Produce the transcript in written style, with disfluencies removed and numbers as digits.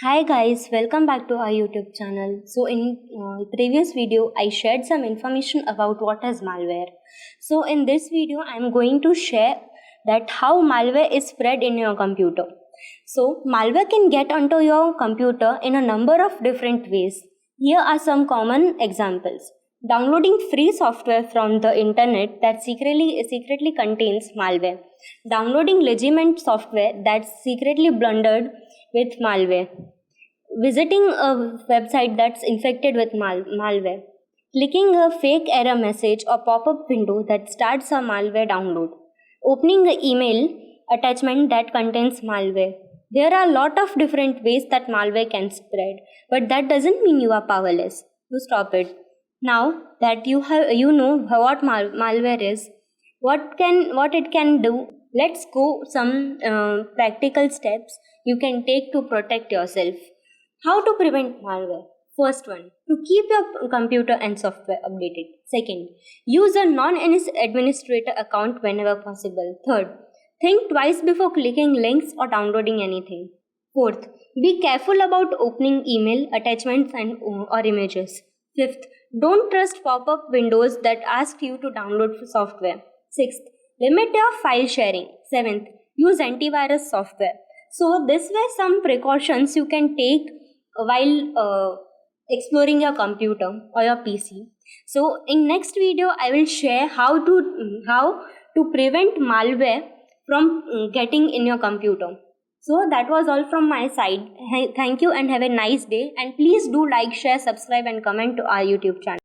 Hi guys, welcome back to our YouTube channel. So in previous video I shared some information about what is malware. So in this video I am going to share that how malware is spread in your computer. So malware can get onto your computer in a number of different ways. Here are some common examples. Downloading free software from the internet that secretly contains malware. Downloading legitimate software that's secretly blundered with malware. Visiting a website that's infected with malware. Clicking a fake error message or pop-up window that starts a malware download. Opening an email attachment that contains malware. There are a lot of different ways that malware can spread, but that doesn't mean you are powerless to stop it. Now that you know what malware is, what it can do, let's go some practical steps you can take to protect yourself. How to prevent malware? First one, to keep your computer and software updated. Second, use a non-administrator account whenever possible. Third, think twice before clicking links or downloading anything. Fourth, be careful about opening email attachments or images. Fifth, don't trust pop-up windows that ask you to download software. Sixth, limit your file sharing. Seventh, use antivirus software. So this way some precautions you can take while exploring your computer or your PC. So in next video I will share how to prevent malware from getting in your computer. So that was all from my side. Thank you and have a nice day, and please do like, share, subscribe and comment to our YouTube channel.